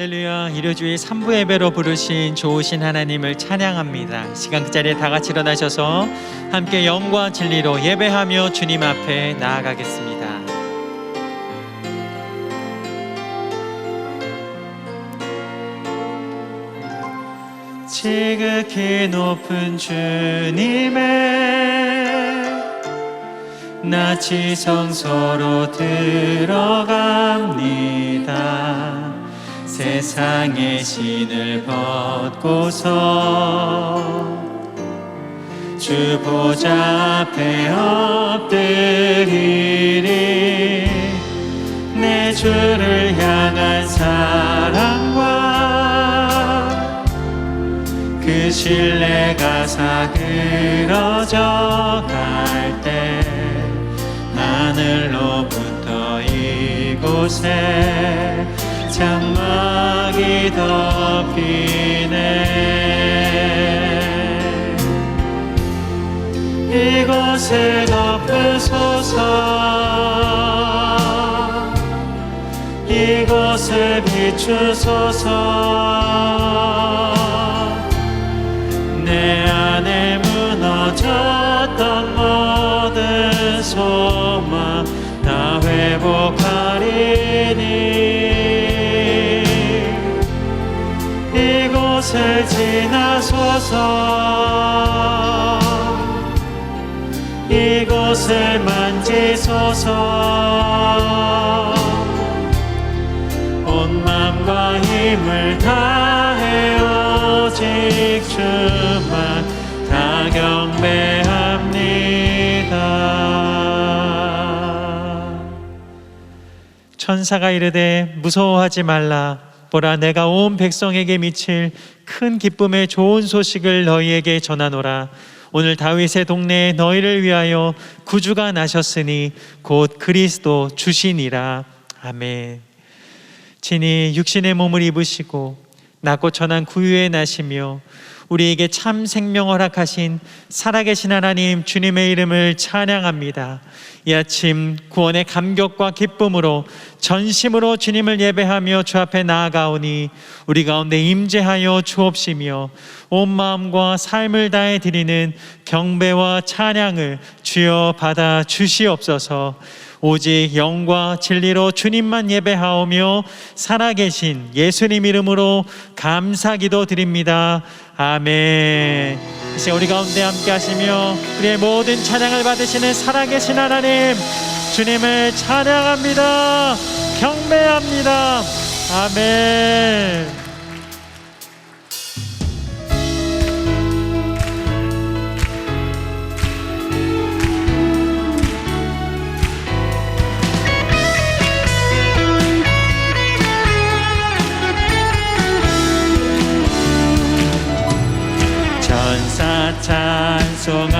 할렐루야. 일요주일 3부 예배로 부르신 좋으신 하나님을 찬양합니다. 시간 그 자리에 다 같이 일어나셔서 함께 영과 진리로 예배하며 주님 앞에 나아가겠습니다. 지극히 높은 주님의 나 지성소로 들어갑니다. 세상의 신을 벗고서 주 보좌 앞에 엎드리리. 내 주를 향한 사랑과 그 신뢰가 사그러져 갈 때 하늘로부터 이곳에 장막이 덮이네. 이곳에 덮으소서. 이곳에 비추소서. 내 안에 무너졌던 모든 소망 다 회복하리니. 이곳을 지나소서. 이곳을 만지소서. 온 마음과 힘을 다해 오직 주만 다 경배합니다. 천사가 이르되 무서워하지 말라. 보라, 내가 온 백성에게 미칠 큰 기쁨의 좋은 소식을 너희에게 전하노라. 오늘 다윗의 동네에 너희를 위하여 구주가 나셨으니 곧 그리스도 주시니라. 아멘. 친히 육신의 몸을 입으시고 낮고 천한 구유에 나시며 우리에게 참 생명 허락하신 살아계신 하나님 주님의 이름을 찬양합니다. 이 아침 구원의 감격과 기쁨으로 전심으로 주님을 예배하며 주 앞에 나아가오니 우리 가운데 임재하여 주옵시며 온 마음과 삶을 다해 드리는 경배와 찬양을 주여 받아 주시옵소서. 오직 영과 진리로 주님만 예배하오며 살아계신 예수님 이름으로 감사기도 드립니다. 아멘. 이제 우리 가운데 함께 하시며 우리의 모든 찬양을 받으시는 살아계신 하나님 주님을 찬양합니다. 경배합니다. 아멘.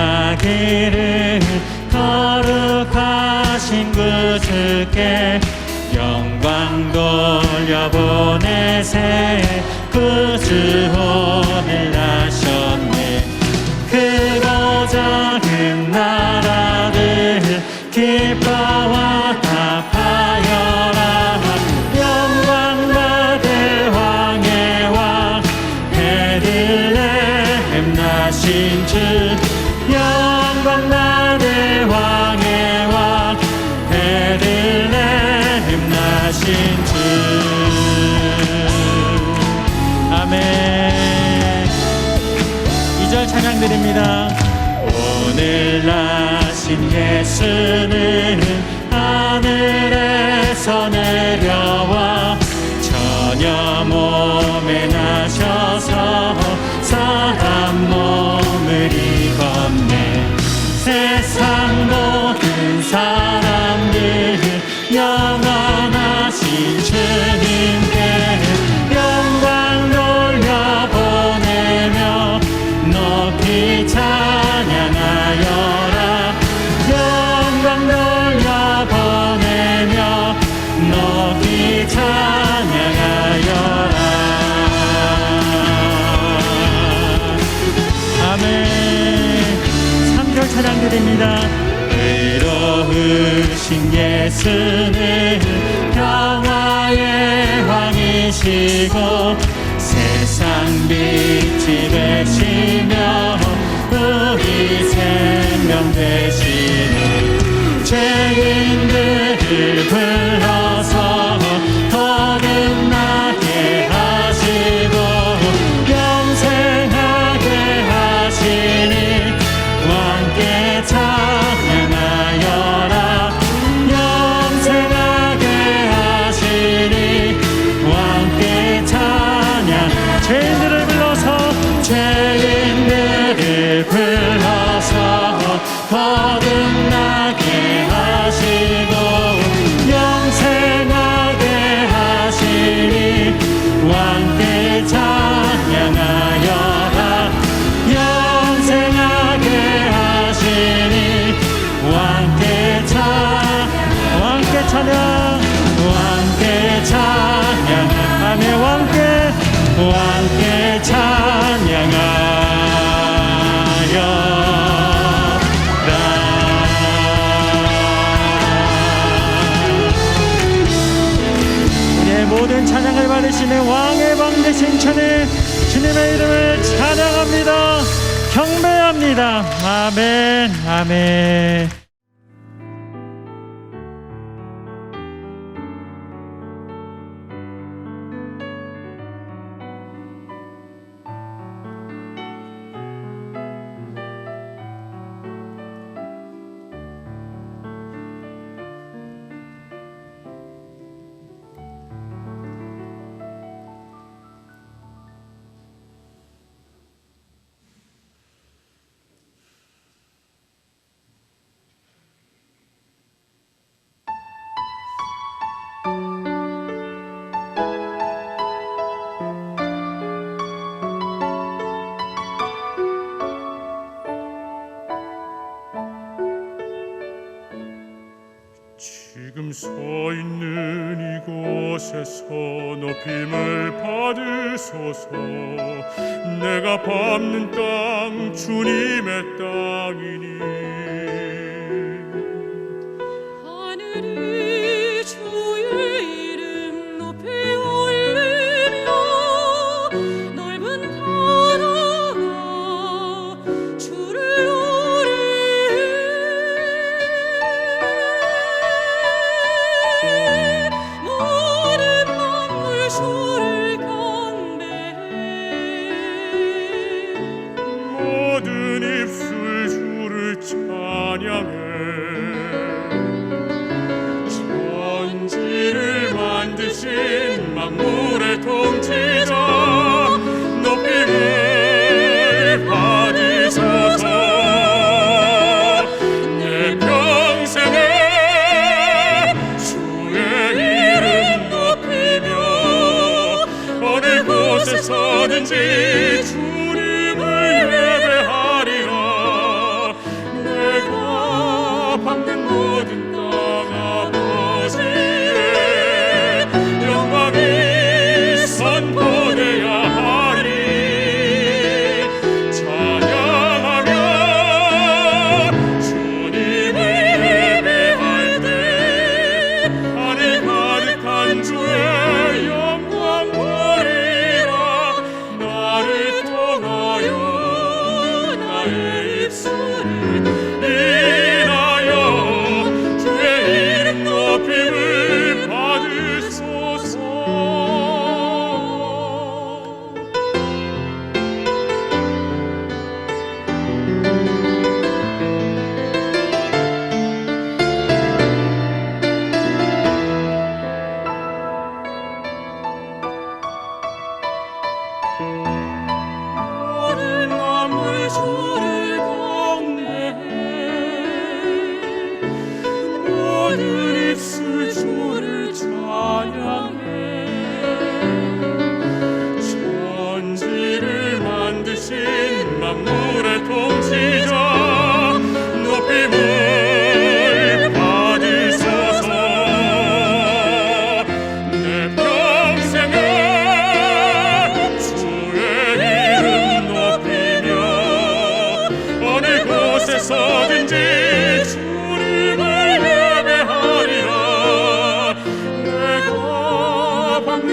찬송하기를 거룩하신 구주께 영광 돌려보내세. 구주 오늘 나셨네. 크고 작은 나라들 기뻐와 답하여라. 영광 받을 왕의 왕 베들레헴 나신 주. 영광 받을 왕의 왕 베들레헴 나신 주. 아멘. 2절 찬양 드립니다. 오늘 나신 예수는 하늘에서 내려와 처녀 몸에 나셔서 사람 몸을 입었네. 세상 모든 사람들 영원하신 주님께 영광 돌려보내며 높이 찬양하여라. 영광 돌려보내며 높이 찬양하여라. 아멘. 3절 찬양 드립니다. 의로우신 예수는 평화의 왕 왕이시고 세상 빛이 되시며 우리 생명 되시니 죄인들을 불러서 거듭나게 하시고 영생하게 하시니 왕께 찬양하여라. 영생하게 하시니 왕께 찬양. 죄인들을 불러서 거듭나게 하시고 영생하게 하시니 왕께 찬양하여라. 영생하게 하시니 왕께 찬양. 왕께 찬양하며 왕께 찬양하여 모든 찬양을 받으시는 왕의 왕 되신 주님의 이름을 찬양합니다. 경배합니다. 아멘. 아멘. 지금 서 있는 이곳에서 높임을 받으소서. 내가 밟는 땅 주님의 땅이니 하늘이 주의 이름 높이 올리며 넓은 바다가 주를 모든 만물 주를 경배해. 모든 입술 주를 찬양해. 천지를 만드신 만물의 통치자 높임을 받으소서. 내 평생에 주의 이름 높이며 어느 곳에 서든지 주님을 예배하리라. 내가 밟는 모든 땅 아버지의 영광이 선포되야 하리. 찬양하며 주님을 예배할 때 하늘 가득한 주의 영광 보리라. 나를 통하여 나의 입술을 인하여 주의 이름 높임을 받으소서. 모든 만물 주를 경배해. 모든 입술 주를 찬양해. 천지를 만드신 만물의 통치자 높임을 받으소서. 내 평생에 주의 이름 높이며 어느 곳에 서든지 주님을 예배하리라. 내가 밟는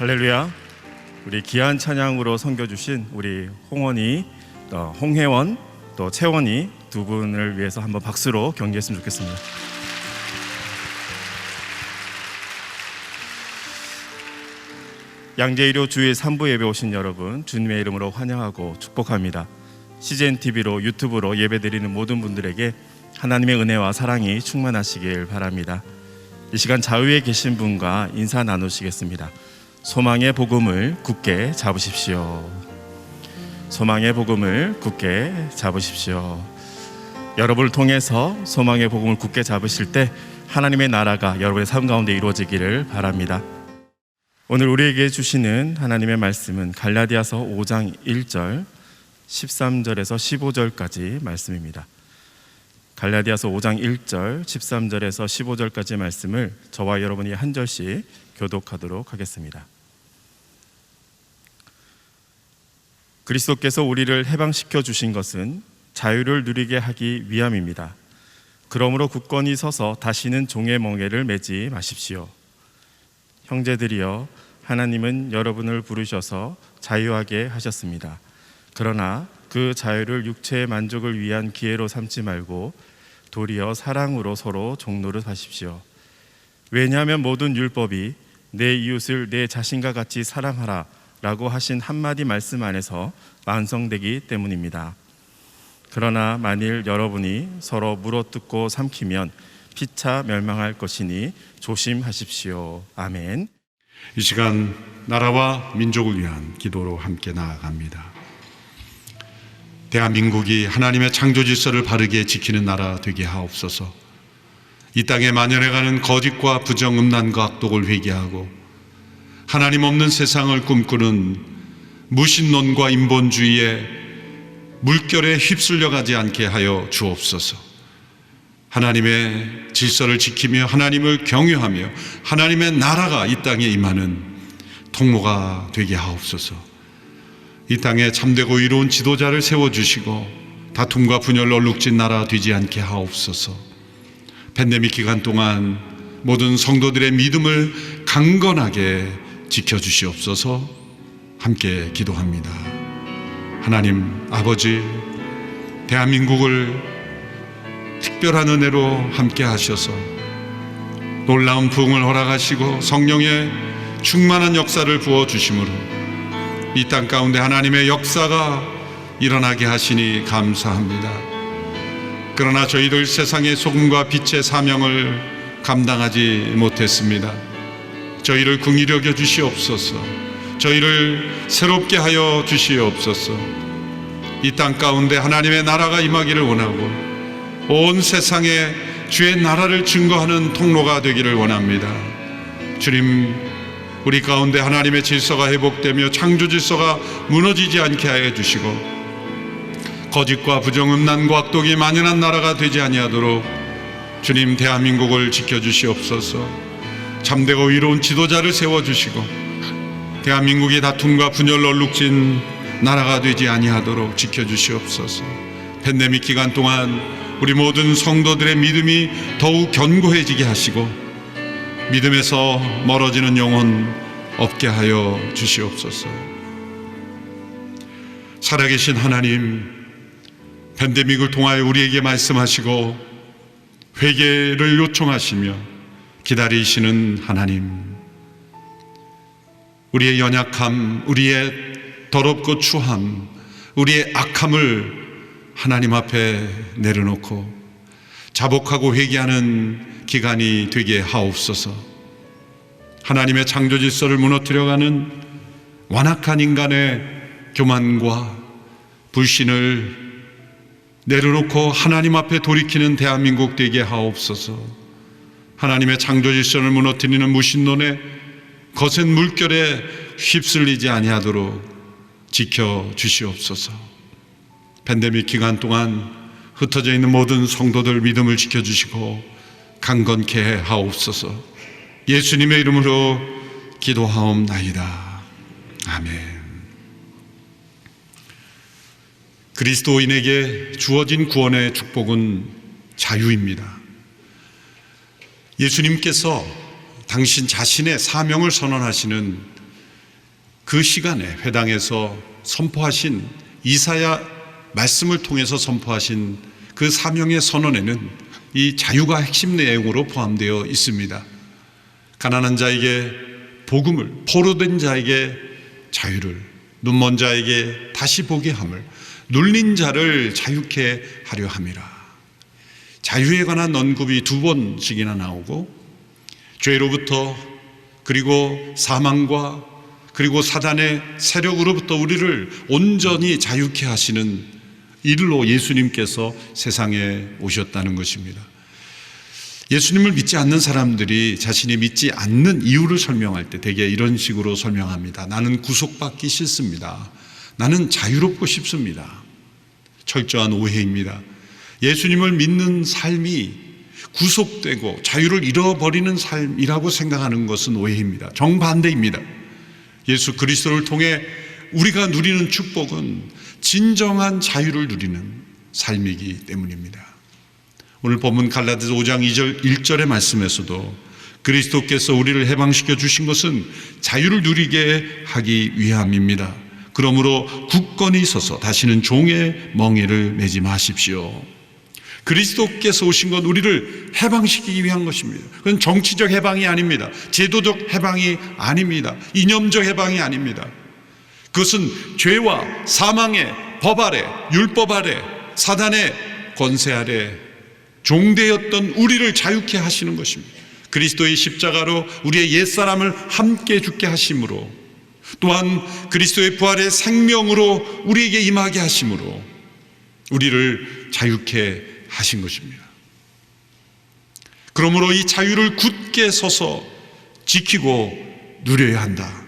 할렐루야. 우리 귀한 찬양으로 섬겨주신 우리 홍원이, 홍혜원, 또 채원이 두 분을 위해서 한번 박수로 경기했으면 좋겠습니다. 양재일요 주일 3부 예배 오신 여러분, 주님의 이름으로 환영하고 축복합니다. CGNTV로 유튜브로 예배드리는 모든 분들에게 하나님의 은혜와 사랑이 충만하시길 바랍니다. 이 시간 좌우에 계신 분과 인사 나누시겠습니다. 소망의 복음을 굳게 잡으십시오. 소망의 복음을 굳게 잡으십시오. 여러분을 통해서 소망의 복음을 굳게 잡으실 때 하나님의 나라가 여러분의 삶 가운데 이루어지기를 바랍니다. 오늘 우리에게 주시는 하나님의 말씀은 갈라디아서 5장 1절 13절에서 15절까지 말씀입니다. 갈라디아서 5장 1절 13절에서 15절까지 말씀을 저와 여러분이 한 절씩 교독하도록 하겠습니다. 그리스도께서 우리를 해방시켜 주신 것은 자유를 누리게 하기 위함입니다. 그러므로 굳건히 서서 다시는 종의 멍에를 매지 마십시오. 형제들이여, 하나님은 여러분을 부르셔서 자유하게 하셨습니다. 그러나 그 자유를 육체의 만족을 위한 기회로 삼지 말고 도리어 사랑으로 서로 종노릇 하십시오. 왜냐하면 모든 율법이 내 이웃을 내 자신과 같이 사랑하라 라고 하신 한마디 말씀 안에서 완성되기 때문입니다. 그러나 만일 여러분이 서로 물어뜯고 삼키면 피차 멸망할 것이니 조심하십시오. 아멘. 이 시간 나라와 민족을 위한 기도로 함께 나아갑니다. 대한민국이 하나님의 창조 질서를 바르게 지키는 나라 되게 하옵소서. 이 땅에 만연해가는 거짓과 부정, 음란과 악독을 회개하고 하나님 없는 세상을 꿈꾸는 무신론과 인본주의의 물결에 휩쓸려가지 않게 하여 주옵소서. 하나님의 질서를 지키며 하나님을 경외하며 하나님의 나라가 이 땅에 임하는 통로가 되게 하옵소서. 이 땅에 참되고 이로운 지도자를 세워주시고 다툼과 분열로 얼룩진 나라 되지 않게 하옵소서. 팬데믹 기간 동안 모든 성도들의 믿음을 강건하게 지켜주시옵소서. 함께 기도합니다. 하나님 아버지, 대한민국을 특별한 은혜로 함께 하셔서 놀라운 부흥을 허락하시고 성령의 충만한 역사를 부어주심으로 이 땅 가운데 하나님의 역사가 일어나게 하시니 감사합니다. 그러나 저희들 세상의 소금과 빛의 사명을 감당하지 못했습니다. 저희를 긍휼히 여겨 주시옵소서. 저희를 새롭게 하여 주시옵소서. 이 땅 가운데 하나님의 나라가 임하기를 원하고 온 세상에 주의 나라를 증거하는 통로가 되기를 원합니다. 주님, 우리 가운데 하나님의 질서가 회복되며 창조 질서가 무너지지 않게 하여 주시고 거짓과 부정, 음란과 악독이 만연한 나라가 되지 아니하도록 주님 대한민국을 지켜주시옵소서. 참되고 의로운 지도자를 세워주시고 대한민국이 다툼과 분열로 얼룩진 나라가 되지 아니하도록 지켜주시옵소서. 팬데믹 기간 동안 우리 모든 성도들의 믿음이 더욱 견고해지게 하시고 믿음에서 멀어지는 영혼 없게 하여 주시옵소서. 살아계신 하나님, 팬데믹을 통하여 우리에게 말씀하시고 회개를 요청하시며 기다리시는 하나님, 우리의 연약함, 우리의 더럽고 추함, 우리의 악함을 하나님 앞에 내려놓고 자복하고 회개하는 기간이 되게 하옵소서. 하나님의 창조 질서를 무너뜨려가는 완악한 인간의 교만과 불신을 내려놓고 하나님 앞에 돌이키는 대한민국 되게 하옵소서. 하나님의 창조 질서를 무너뜨리는 무신론의 거센 물결에 휩쓸리지 아니하도록 지켜주시옵소서. 팬데믹 기간 동안 흩어져 있는 모든 성도들 믿음을 지켜주시고 강건케 하옵소서. 예수님의 이름으로 기도하옵나이다. 아멘. 그리스도인에게 주어진 구원의 축복은 자유입니다. 예수님께서 당신 자신의 사명을 선언하시는 그 시간에 회당에서 선포하신 이사야 말씀을 통해서 선포하신 그 사명의 선언에는 이 자유가 핵심 내용으로 포함되어 있습니다. 가난한 자에게 복음을, 포로된 자에게 자유를, 눈먼 자에게 다시 보게 함을, 눌린 자를 자유케 하려 함이라. 자유에 관한 언급이 2번씩이나 나오고, 죄로부터, 그리고 사망과 그리고 사단의 세력으로부터 우리를 온전히 자유케 하시는 일로 예수님께서 세상에 오셨다는 것입니다. 예수님을 믿지 않는 사람들이 자신이 믿지 않는 이유를 설명할 때 대개 이런 식으로 설명합니다. 나는 구속받기 싫습니다. 나는 자유롭고 싶습니다. 철저한 오해입니다. 예수님을 믿는 삶이 구속되고 자유를 잃어버리는 삶이라고 생각하는 것은 오해입니다. 정반대입니다. 예수 그리스도를 통해 우리가 누리는 축복은 진정한 자유를 누리는 삶이기 때문입니다. 오늘 본문 갈라디아서 5장 2절 1절의 말씀에서도 그리스도께서 우리를 해방시켜 주신 것은 자유를 누리게 하기 위함입니다. 그러므로 굳건히 서서 다시는 종의 멍에를 매지 마십시오. 그리스도께서 오신 건 우리를 해방시키기 위한 것입니다. 그건 정치적 해방이 아닙니다. 제도적 해방이 아닙니다. 이념적 해방이 아닙니다. 그것은 죄와 사망의 법 아래, 율법 아래, 사단의 권세 아래 종되었던 우리를 자유케 하시는 것입니다. 그리스도의 십자가로 우리의 옛사람을 함께 죽게 하심으로, 또한 그리스도의 부활의 생명으로 우리에게 임하게 하심으로 우리를 자유케 하신 것입니다. 그러므로 이 자유를 굳게 서서 지키고 누려야 한다.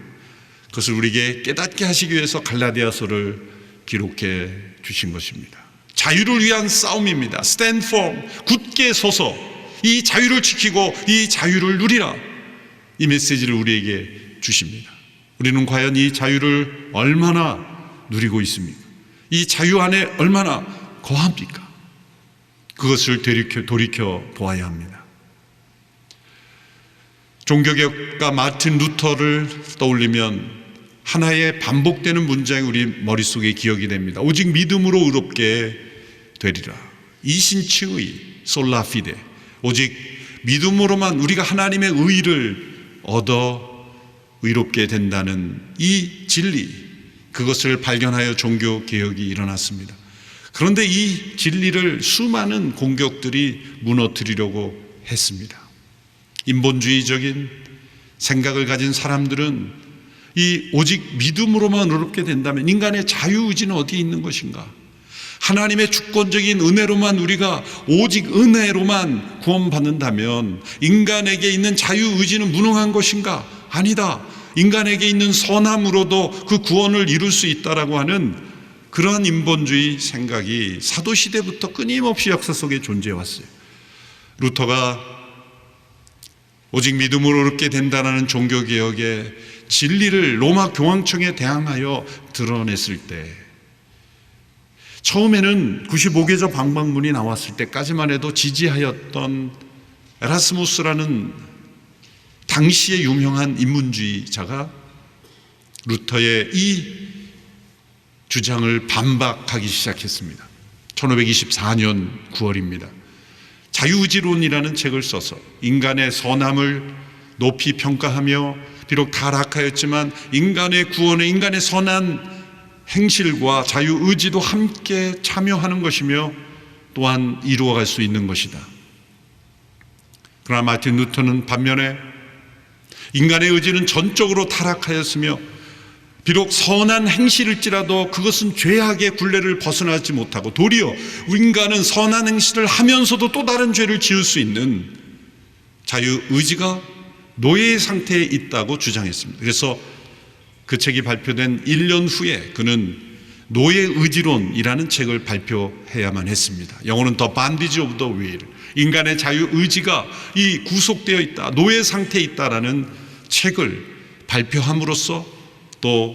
그것을 우리에게 깨닫게 하시기 위해서 갈라디아서를 기록해 주신 것입니다. 자유를 위한 싸움입니다. Stand firm, 굳게 서서 이 자유를 지키고 이 자유를 누리라. 이 메시지를 우리에게 주십니다. 우리는 과연 이 자유를 얼마나 누리고 있습니까? 이 자유 안에 얼마나 거합니까? 그것을 돌이켜 보아야 합니다. 종교개혁가 마틴 루터를 떠올리면 하나의 반복되는 문장이 우리 머릿속에 기억이 됩니다. 오직 믿음으로 의롭게 되리라. 이신칭의 솔라 피데, 오직 믿음으로만 우리가 하나님의 의를 얻어 의롭게 된다는 이 진리, 그것을 발견하여 종교개혁이 일어났습니다. 그런데 이 진리를 수많은 공격들이 무너뜨리려고 했습니다. 인본주의적인 생각을 가진 사람들은 이 오직 믿음으로만 의롭게 된다면 인간의 자유의지는 어디에 있는 것인가? 하나님의 주권적인 은혜로만 우리가 오직 은혜로만 구원받는다면 인간에게 있는 자유의지는 무능한 것인가? 아니다. 인간에게 있는 선함으로도 그 구원을 이룰 수 있다라고 하는 그러한 인본주의 생각이 사도시대부터 끊임없이 역사 속에 존재해 왔어요. 루터가 오직 믿음으로 의롭게 된다는 종교개혁의 진리를 로마 교황청에 대항하여 드러냈을 때, 처음에는 95개조 방방문이 나왔을 때까지만 해도 지지하였던 에라스무스라는 당시의 유명한 인문주의자가 루터의 이 주장을 반박하기 시작했습니다. 1524년 9월입니다. 자유의지론이라는 책을 써서 인간의 선함을 높이 평가하며 비록 타락하였지만 인간의 구원에 인간의 선한 행실과 자유의지도 함께 참여하는 것이며 또한 이루어갈 수 있는 것이다. 그러나 마틴 루터는 반면에 인간의 의지는 전적으로 타락하였으며 비록 선한 행실일지라도 그것은 죄악의 굴레를 벗어나지 못하고 도리어 인간은 선한 행실을 하면서도 또 다른 죄를 지을 수 있는 자유의지가 노예 상태에 있다고 주장했습니다. 그래서 그 책이 발표된 1년 후에 그는 노예의지론이라는 책을 발표해야만 했습니다. 영어는 The Bondage of the Will, 인간의 자유의지가 이 구속되어 있다, 노예 상태에 있다라는 책을 발표함으로써 또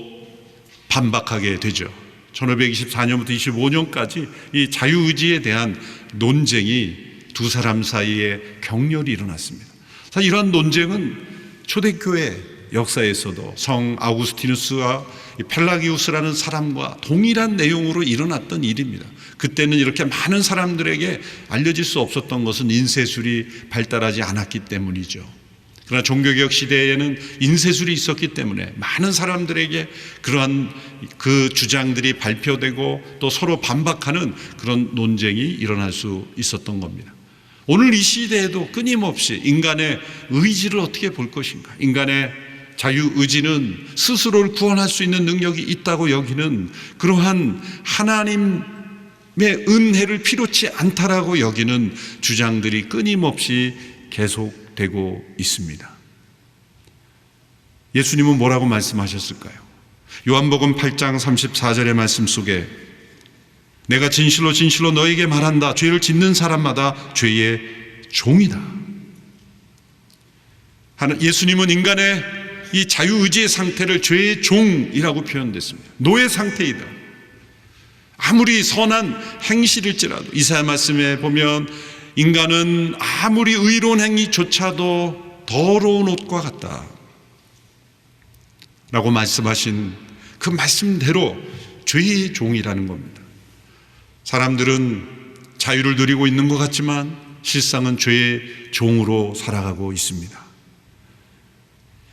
반박하게 되죠. 1524년부터 25년까지 이 자유의지에 대한 논쟁이 두 사람 사이에 격렬히 일어났습니다. 사실 이러한 논쟁은 초대교회 역사에서도 성 아우구스티누스와 펠라기우스라는 사람과 동일한 내용으로 일어났던 일입니다. 그때는 이렇게 많은 사람들에게 알려질 수 없었던 것은 인쇄술이 발달하지 않았기 때문이죠. 그러나 종교개혁 시대에는 인쇄술이 있었기 때문에 많은 사람들에게 그러한 그 주장들이 발표되고 또 서로 반박하는 그런 논쟁이 일어날 수 있었던 겁니다. 오늘 이 시대에도 끊임없이 인간의 의지를 어떻게 볼 것인가, 인간의 자유의지는 스스로를 구원할 수 있는 능력이 있다고 여기는 그러한 하나님의 은혜를 필요치 않다라고 여기는 주장들이 끊임없이 계속되고 있습니다. 예수님은 뭐라고 말씀하셨을까요? 요한복음 8장 34절의 말씀 속에 내가 진실로 진실로 너에게 말한다. 죄를 짓는 사람마다 죄의 종이다. 예수님은 인간의 이 자유의지의 상태를 죄의 종이라고 표현됐습니다. 노예 상태이다. 아무리 선한 행실일지라도 이사야 말씀에 보면 인간은 아무리 의로운 행위조차도 더러운 옷과 같다 라고 말씀하신 그 말씀대로 죄의 종이라는 겁니다. 사람들은 자유를 누리고 있는 것 같지만 실상은 죄의 종으로 살아가고 있습니다.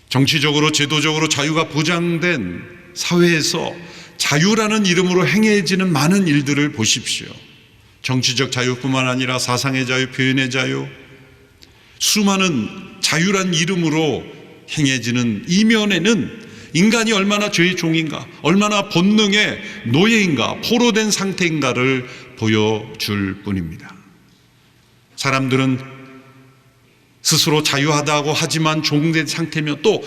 정치적으로 제도적으로 자유가 보장된 사회에서 자유라는 이름으로 행해지는 많은 일들을 보십시오. 정치적 자유뿐만 아니라 사상의 자유, 표현의 자유, 수많은 자유란 이름으로 행해지는 이면에는 인간이 얼마나 죄의 종인가, 얼마나 본능의 노예인가, 포로된 상태인가를 보여줄 뿐입니다. 사람들은 스스로 자유하다고 하지만 종된 상태면 또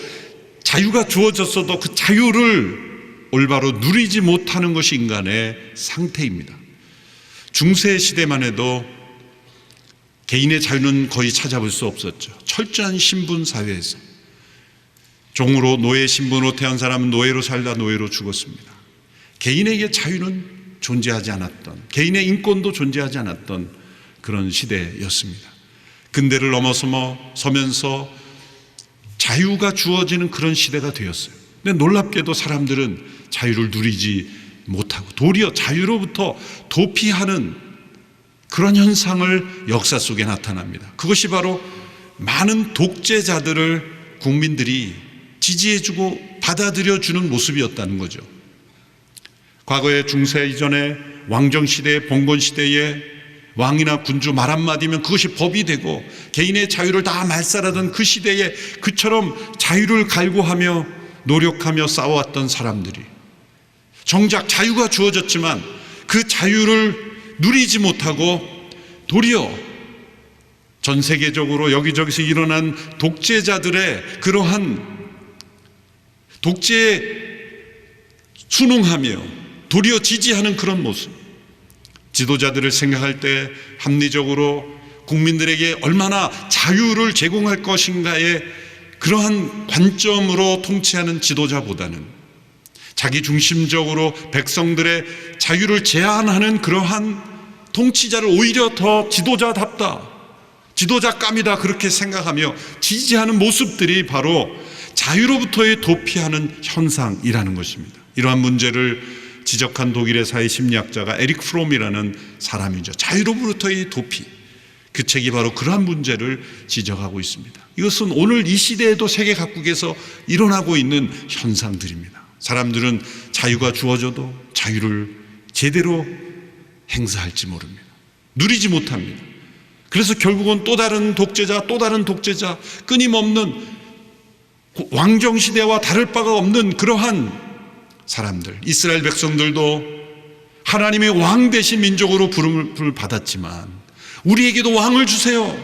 자유가 주어졌어도 그 자유를 올바로 누리지 못하는 것이 인간의 상태입니다. 중세 시대만 해도 개인의 자유는 거의 찾아볼 수 없었죠. 철저한 신분 사회에서 종으로 노예 신분으로 태어난 사람은 노예로 살다 노예로 죽었습니다. 개인에게 자유는 존재하지 않았던, 개인의 인권도 존재하지 않았던 그런 시대였습니다. 근대를 넘어서면서 자유가 주어지는 그런 시대가 되었어요. 근데 놀랍게도 사람들은 자유를 누리지 못하고 도리어 자유로부터 도피하는 그런 현상을 역사 속에 나타납니다. 그것이 바로 많은 독재자들을 국민들이 지지해주고 받아들여주는 모습이었다는 거죠. 과거의 중세 이전에 왕정시대, 봉건시대에 왕이나 군주 말 한마디면 그것이 법이 되고 개인의 자유를 다 말살하던 그 시대에 그처럼 자유를 갈구하며 노력하며 싸워왔던 사람들이 정작 자유가 주어졌지만 그 자유를 누리지 못하고 도리어 전 세계적으로 여기저기서 일어난 독재자들의 그러한 독재에 순응하며 도리어 지지하는 그런 모습, 지도자들을 생각할 때 합리적으로 국민들에게 얼마나 자유를 제공할 것인가의 그러한 관점으로 통치하는 지도자보다는 자기 중심적으로 백성들의 자유를 제한하는 그러한 통치자를 오히려 더 지도자답다, 지도자감이다 그렇게 생각하며 지지하는 모습들이 바로 자유로부터의 도피하는 현상이라는 것입니다. 이러한 문제를 지적한 독일의 사회심리학자가 에릭 프롬이라는 사람이죠. 자유로부터의 도피, 그 책이 바로 그러한 문제를 지적하고 있습니다. 이것은 오늘 이 시대에도 세계 각국에서 일어나고 있는 현상들입니다. 사람들은 자유가 주어져도 자유를 제대로 행사할지 모릅니다. 누리지 못합니다. 그래서 결국은 또 다른 독재자, 끊임없는 왕정시대와 다를 바가 없는 그러한 사람들, 이스라엘 백성들도 하나님의 왕 되신 민족으로 부름을 받았지만 우리에게도 왕을 주세요.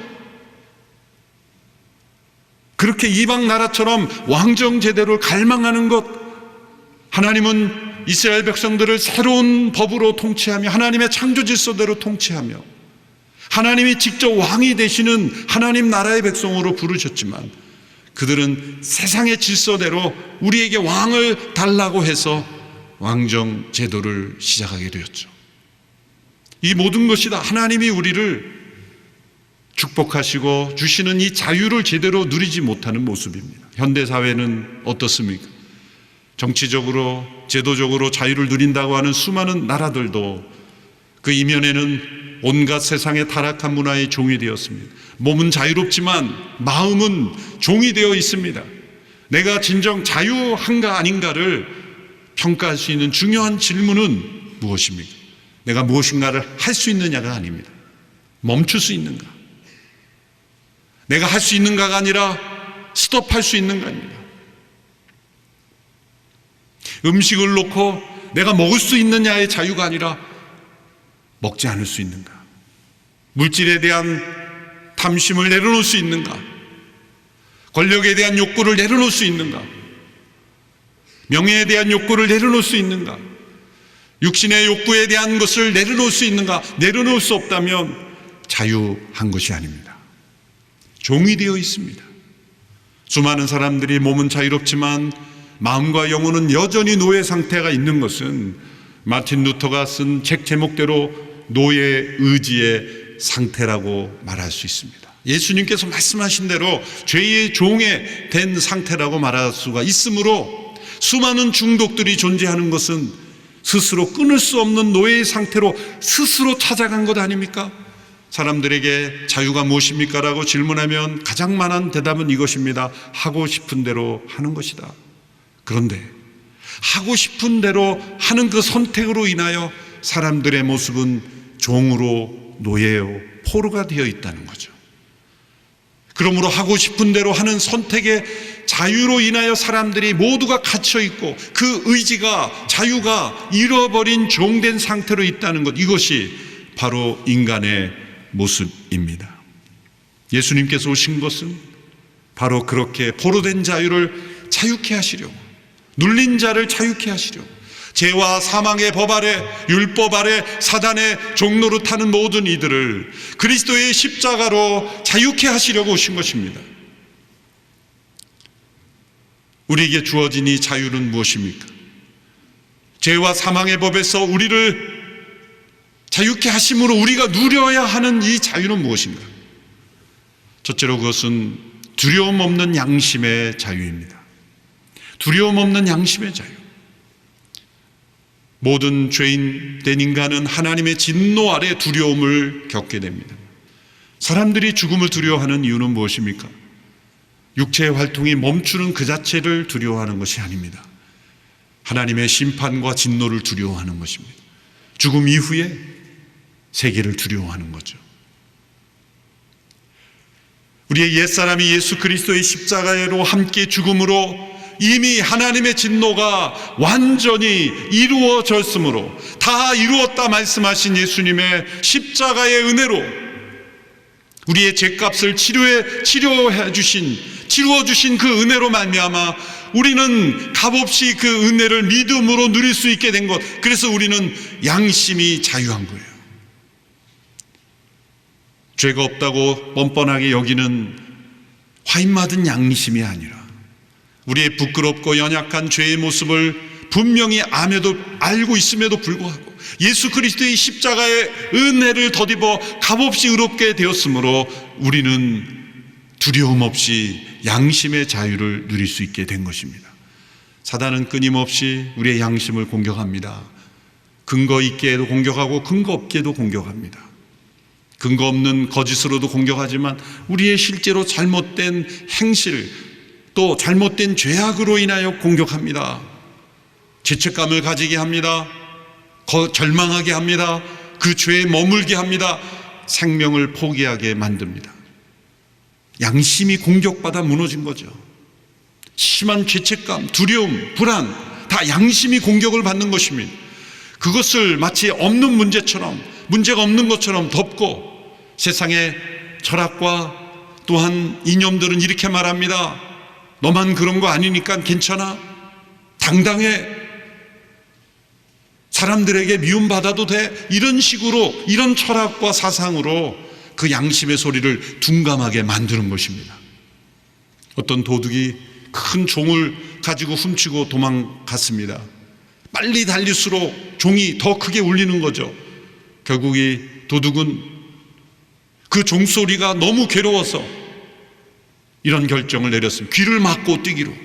그렇게 이방 나라처럼 왕정 제대를 갈망하는 것, 하나님은 이스라엘 백성들을 새로운 법으로 통치하며 하나님의 창조 질서대로 통치하며 하나님이 직접 왕이 되시는 하나님 나라의 백성으로 부르셨지만 그들은 세상의 질서대로 우리에게 왕을 달라고 해서 왕정 제도를 시작하게 되었죠. 이 모든 것이 다 하나님이 우리를 축복하시고 주시는 이 자유를 제대로 누리지 못하는 모습입니다. 현대사회는 어떻습니까? 정치적으로, 제도적으로 자유를 누린다고 하는 수많은 나라들도 그 이면에는 온갖 세상의 타락한 문화의 종이 되었습니다. 몸은 자유롭지만 마음은 종이 되어 있습니다. 내가 진정 자유한가 아닌가를 평가할 수 있는 중요한 질문은 무엇입니까? 내가 무엇인가를 할 수 있느냐가 아닙니다. 멈출 수 있는가? 내가 할 수 있는가가 아니라 스톱할 수 있는가입니다. 음식을 놓고 내가 먹을 수 있느냐의 자유가 아니라 먹지 않을 수 있는가? 물질에 대한 탐심을 내려놓을 수 있는가? 권력에 대한 욕구를 내려놓을 수 있는가? 명예에 대한 욕구를 내려놓을 수 있는가? 육신의 욕구에 대한 것을 내려놓을 수 있는가? 내려놓을 수 없다면 자유한 것이 아닙니다. 종이 되어 있습니다. 수많은 사람들이 몸은 자유롭지만 마음과 영혼은 여전히 노예 상태가 있는 것은 마틴 루터가 쓴 책 제목대로 노예 의지의 상태라고 말할 수 있습니다. 예수님께서 말씀하신 대로 죄의 종에 된 상태라고 말할 수가 있으므로 수많은 중독들이 존재하는 것은 스스로 끊을 수 없는 노예의 상태로 스스로 찾아간 것 아닙니까? 사람들에게 자유가 무엇입니까? 라고 질문하면 가장 많은 대답은 이것입니다. 하고 싶은 대로 하는 것이다. 그런데 하고 싶은 대로 하는 그 선택으로 인하여 사람들의 모습은 종으로 노예요, 포로가 되어 있다는 거죠. 그러므로 하고 싶은 대로 하는 선택의 자유로 인하여 사람들이 모두가 갇혀 있고 그 의지가, 자유가 잃어버린 종된 상태로 있다는 것, 이것이 바로 인간의 모습입니다. 예수님께서 오신 것은 바로 그렇게 포로된 자유를 자유케 하시려고, 눌린 자를 자유케 하시려고, 죄와 사망의 법 아래, 율법 아래 사단의 종로로 타는 모든 이들을 그리스도의 십자가로 자유케 하시려고 오신 것입니다. 우리에게 주어진 이 자유는 무엇입니까? 죄와 사망의 법에서 우리를 자유케 하심으로 우리가 누려야 하는 이 자유는 무엇인가? 첫째로 그것은 두려움 없는 양심의 자유입니다. 두려움 없는 양심의 자유. 모든 죄인 된 인간은 하나님의 진노 아래 두려움을 겪게 됩니다. 사람들이 죽음을 두려워하는 이유는 무엇입니까? 육체의 활동이 멈추는 그 자체를 두려워하는 것이 아닙니다. 하나님의 심판과 진노를 두려워하는 것입니다. 죽음 이후에 세계를 두려워하는 거죠. 우리의 옛사람이 예수 그리스도의 십자가로 함께 죽음으로 이미 하나님의 진노가 완전히 이루어졌으므로, 다 이루었다 말씀하신 예수님의 십자가의 은혜로 우리의 죄값을 치루어 주신 그 은혜로 말미암아 우리는 값없이 그 은혜를 믿음으로 누릴 수 있게 된 것, 그래서 우리는 양심이 자유한 거예요. 죄가 없다고 뻔뻔하게 여기는 화인 맞은 양심이 아니라 우리의 부끄럽고 연약한 죄의 모습을 분명히 알고 있음에도 불구하고 예수 그리스도의 십자가의 은혜를 덧입어 값없이 의롭게 되었으므로 우리는 두려움 없이 양심의 자유를 누릴 수 있게 된 것입니다. 사단은 끊임없이 우리의 양심을 공격합니다. 근거 있게도 공격하고 근거 없게도 공격합니다. 근거 없는 거짓으로도 공격하지만 우리의 실제로 잘못된 행실, 또 잘못된 죄악으로 인하여 공격합니다. 죄책감을 가지게 합니다. 절망하게 합니다. 그 죄에 머물게 합니다. 생명을 포기하게 만듭니다. 양심이 공격받아 무너진 거죠. 심한 죄책감, 두려움, 불안, 다 양심이 공격을 받는 것입니다. 그것을 마치 없는 문제처럼, 문제가 없는 것처럼 덮고 세상의 철학과 또한 이념들은 이렇게 말합니다. 너만 그런 거 아니니까 괜찮아. 당당해. 사람들에게 미움받아도 돼. 이런 식으로, 이런 철학과 사상으로 그 양심의 소리를 둔감하게 만드는 것입니다. 어떤 도둑이 큰 종을 가지고 훔치고 도망갔습니다. 빨리 달릴수록 종이 더 크게 울리는 거죠. 결국 이 도둑은 그 종소리가 너무 괴로워서 이런 결정을 내렸습니다. 귀를 막고 뛰기로.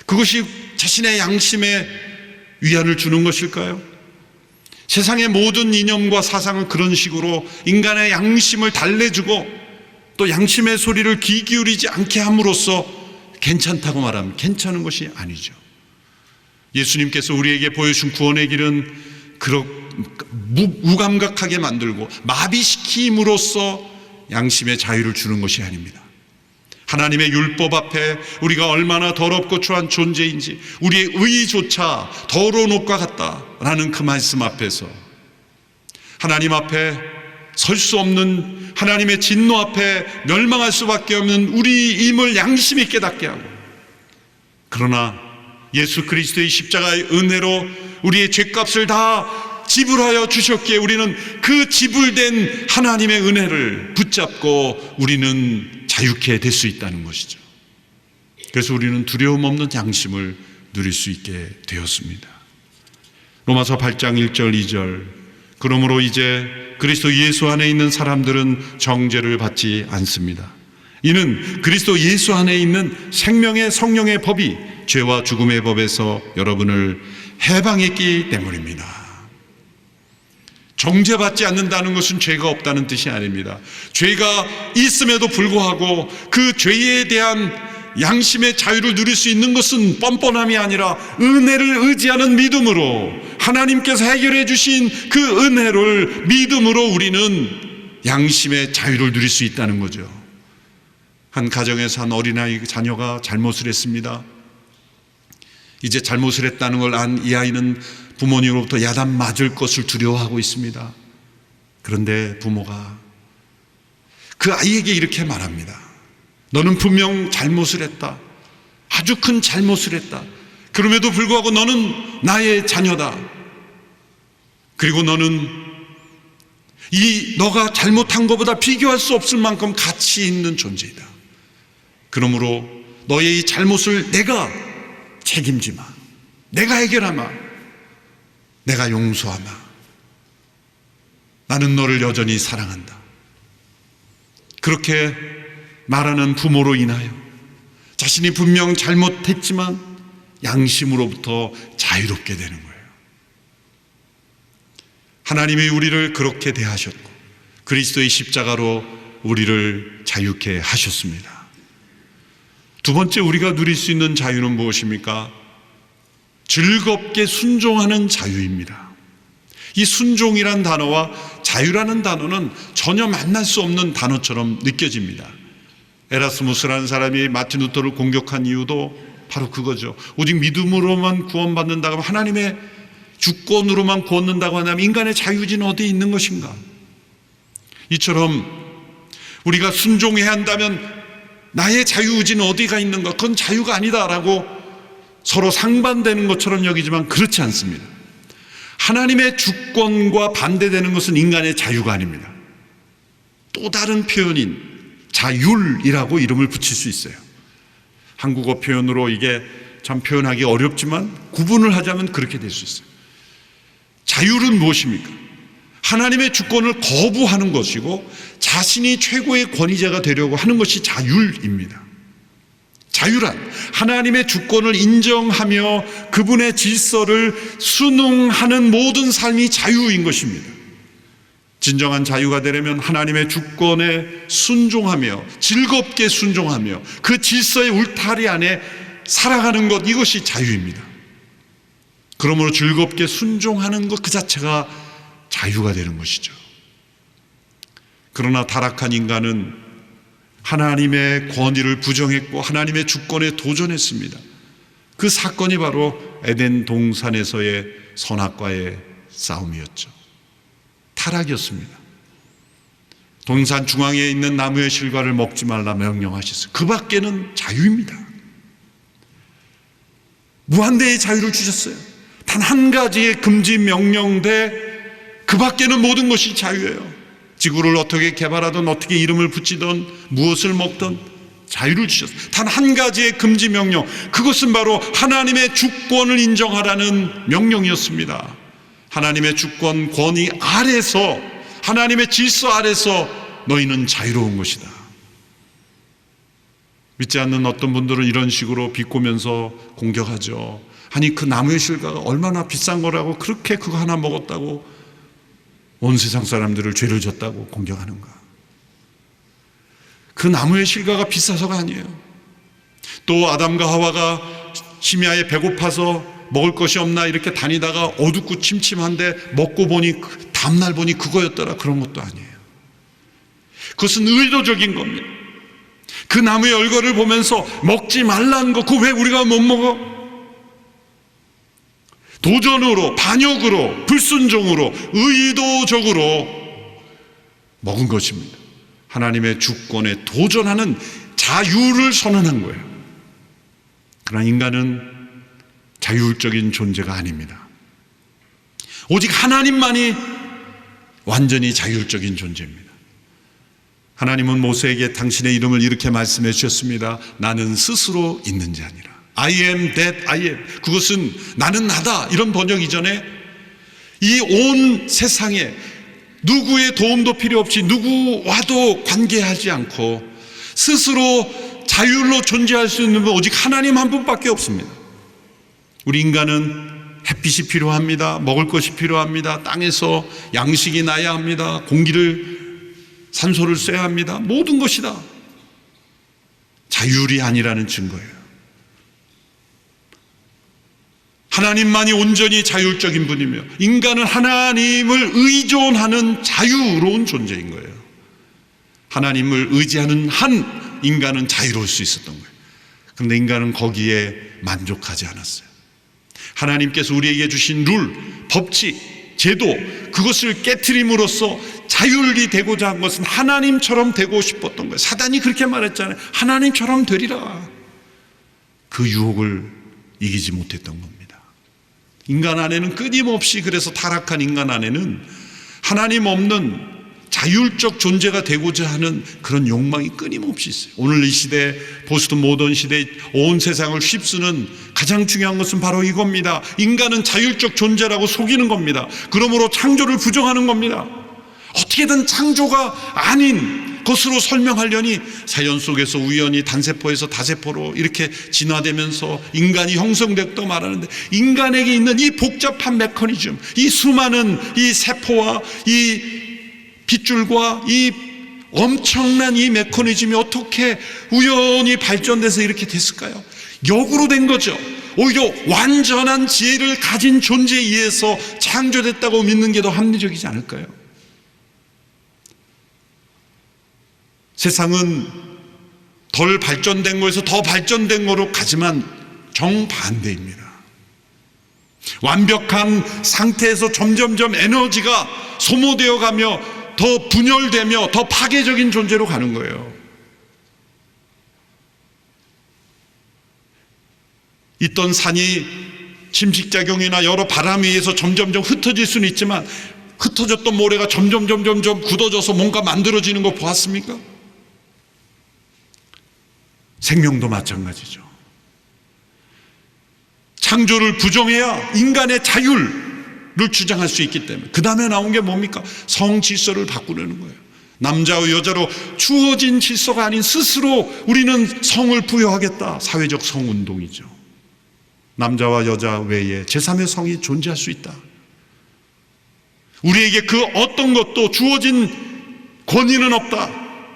그것이 자신의 양심에 위안을 주는 것일까요? 세상의 모든 이념과 사상은 그런 식으로 인간의 양심을 달래주고 또 양심의 소리를 귀 기울이지 않게 함으로써 괜찮다고 말하면 괜찮은 것이 아니죠. 예수님께서 우리에게 보여준 구원의 길은 무감각하게 만들고 마비시킴으로써 양심의 자유를 주는 것이 아닙니다. 하나님의 율법 앞에 우리가 얼마나 더럽고 추한 존재인지, 우리의 의조차 더러운 옷과 같다라는 그 말씀 앞에서 하나님 앞에 설 수 없는, 하나님의 진노 앞에 멸망할 수밖에 없는 우리임을 양심이 깨닫게 하고, 그러나 예수 그리스도의 십자가의 은혜로 우리의 죄값을 다 지불하여 주셨기에 우리는 그 지불된 하나님의 은혜를 붙잡고 우리는 자유케 될 수 있다는 것이죠. 그래서 우리는 두려움 없는 양심을 누릴 수 있게 되었습니다. 로마서 8장 1절 2절, 그러므로 이제 그리스도 예수 안에 있는 사람들은 정죄를 받지 않습니다. 이는 그리스도 예수 안에 있는 생명의 성령의 법이 죄와 죽음의 법에서 여러분을 해방했기 때문입니다. 정죄받지 않는다는 것은 죄가 없다는 뜻이 아닙니다. 죄가 있음에도 불구하고 그 죄에 대한 양심의 자유를 누릴 수 있는 것은 뻔뻔함이 아니라 은혜를 의지하는 믿음으로, 하나님께서 해결해 주신 그 은혜를 믿음으로 우리는 양심의 자유를 누릴 수 있다는 거죠. 한 가정에서 한 어린아이 자녀가 잘못을 했습니다. 이제 잘못을 했다는 걸 안 이 아이는 부모님으로부터 야단 맞을 것을 두려워하고 있습니다. 그런데 부모가 그 아이에게 이렇게 말합니다. 너는 분명 잘못을 했다. 아주 큰 잘못을 했다. 그럼에도 불구하고 너는 나의 자녀다. 그리고 너는 너가 잘못한 것보다 비교할 수 없을 만큼 가치 있는 존재이다. 그러므로 너의 이 잘못을 내가 책임지마. 내가 해결하마. 내가 용서하마. 나는 너를 여전히 사랑한다. 그렇게 말하는 부모로 인하여 자신이 분명 잘못했지만 양심으로부터 자유롭게 되는 거예요. 하나님이 우리를 그렇게 대하셨고 그리스도의 십자가로 우리를 자유케 하셨습니다. 두 번째 우리가 누릴 수 있는 자유는 무엇입니까? 즐겁게 순종하는 자유입니다. 이 순종이란 단어와 자유라는 단어는 전혀 만날 수 없는 단어처럼 느껴집니다. 에라스무스라는 사람이 마틴 루터를 공격한 이유도 바로 그거죠. 오직 믿음으로만 구원받는다고 하면, 하나님의 주권으로만 구원받는다고 하면 인간의 자유의지는 어디에 있는 것인가? 이처럼 우리가 순종해야 한다면 나의 자유의지는 어디가 있는가? 그건 자유가 아니다라고 서로 상반되는 것처럼 여기지만 그렇지 않습니다. 하나님의 주권과 반대되는 것은 인간의 자유가 아닙니다. 또 다른 표현인 자율이라고 이름을 붙일 수 있어요. 한국어 표현으로 이게 참 표현하기 어렵지만 구분을 하자면 그렇게 될 수 있어요. 자율은 무엇입니까? 하나님의 주권을 거부하는 것이고 자신이 최고의 권위자가 되려고 하는 것이 자율입니다. 자유란 하나님의 주권을 인정하며 그분의 질서를 순응하는 모든 삶이 자유인 것입니다. 진정한 자유가 되려면 하나님의 주권에 순종하며 즐겁게 순종하며 그 질서의 울타리 안에 살아가는 것, 이것이 자유입니다. 그러므로 즐겁게 순종하는 것 그 자체가 자유가 되는 것이죠. 그러나 타락한 인간은 하나님의 권위를 부정했고 하나님의 주권에 도전했습니다. 그 사건이 바로 에덴 동산에서의 선악과의 싸움이었죠. 타락이었습니다. 동산 중앙에 있는 나무의 실과를 먹지 말라 명령하셨어요. 그 밖에는 자유입니다. 무한대의 자유를 주셨어요. 단 한 가지의 금지 명령대 그 밖에는 모든 것이 자유예요. 지구를 어떻게 개발하든 어떻게 이름을 붙이든 무엇을 먹든 자유를 주셨어요. 단 한 가지의 금지 명령, 그것은 바로 하나님의 주권을 인정하라는 명령이었습니다. 하나님의 주권 권위 아래서 하나님의 질서 아래서 너희는 자유로운 것이다. 믿지 않는 어떤 분들은 이런 식으로 비꼬면서 공격하죠. 아니 그 나무의 실과가 얼마나 비싼 거라고 그렇게 그거 하나 먹었다고 온 세상 사람들을 죄를 졌다고 공격하는가. 그 나무의 실과가 비싸서가 아니에요. 또 아담과 하와가 심야에 배고파서 먹을 것이 없나 이렇게 다니다가 어둡고 침침한데 먹고 보니 다음날 보니 그거였더라. 그런 것도 아니에요. 그것은 의도적인 겁니다. 그 나무의 열과를 보면서 먹지 말라는 거, 그거 왜 우리가 못 먹어? 도전으로, 반역으로, 불순종으로, 의도적으로 먹은 것입니다. 하나님의 주권에 도전하는 자유를 선언한 거예요. 그러나 인간은 자율적인 존재가 아닙니다. 오직 하나님만이 완전히 자율적인 존재입니다. 하나님은 모세에게 당신의 이름을 이렇게 말씀해 주셨습니다. 나는 스스로 있는 자니라. I am that I am. 그것은 나는 나다. 이런 번역 이전에 이 온 세상에 누구의 도움도 필요 없이 누구와도 관계하지 않고 스스로 자율로 존재할 수 있는 분 오직 하나님 한 분밖에 없습니다. 우리 인간은 햇빛이 필요합니다. 먹을 것이 필요합니다. 땅에서 양식이 나야 합니다. 산소를 쐬야 합니다. 모든 것이다. 자율이 아니라는 증거예요. 하나님만이 온전히 자율적인 분이며 인간은 하나님을 의존하는 자유로운 존재인 거예요. 하나님을 의지하는 한 인간은 자유로울 수 있었던 거예요. 그런데 인간은 거기에 만족하지 않았어요. 하나님께서 우리에게 주신 룰, 법칙, 제도, 그것을 깨트림으로써 자율이 되고자 한 것은 하나님처럼 되고 싶었던 거예요. 사단이 그렇게 말했잖아요. 하나님처럼 되리라. 그 유혹을 이기지 못했던 겁니다. 인간 안에는 끊임없이, 그래서 타락한 인간 안에는 하나님 없는 자율적 존재가 되고자 하는 그런 욕망이 끊임없이 있어요. 오늘 이 시대, 포스트 모던 시대, 온 세상을 휩쓰는 가장 중요한 것은 바로 이겁니다. 인간은 자율적 존재라고 속이는 겁니다. 그러므로 창조를 부정하는 겁니다. 어떻게든 창조가 아닌 것으로 설명하려니 자연 속에서 우연히 단세포에서 다세포로 이렇게 진화되면서 인간이 형성됐다고 말하는데, 인간에게 있는 이 복잡한 메커니즘, 이 수많은 이 세포와 이 빗줄과 이 엄청난 이 메커니즘이 어떻게 우연히 발전돼서 이렇게 됐을까요? 역으로 된 거죠. 오히려 완전한 지혜를 가진 존재에 의해서 창조됐다고 믿는 게 더 합리적이지 않을까요? 세상은 덜 발전된 거에서 더 발전된 거로 가지만 정반대입니다. 완벽한 상태에서 점점점 에너지가 소모되어 가며 더 분열되며 더 파괴적인 존재로 가는 거예요. 있던 산이 침식작용이나 여러 바람에 의해서 점점점 흩어질 수는 있지만 흩어졌던 모래가 점점 굳어져서 뭔가 만들어지는 거 보았습니까? 생명도 마찬가지죠. 창조를 부정해야 인간의 자율을 주장할 수 있기 때문에 그 다음에 나온 게 뭡니까? 성 질서를 바꾸려는 거예요. 남자와 여자로 주어진 질서가 아닌 스스로 우리는 성을 부여하겠다. 사회적 성운동이죠. 남자와 여자 외에 제3의 성이 존재할 수 있다. 우리에게 그 어떤 것도 주어진 권위는 없다.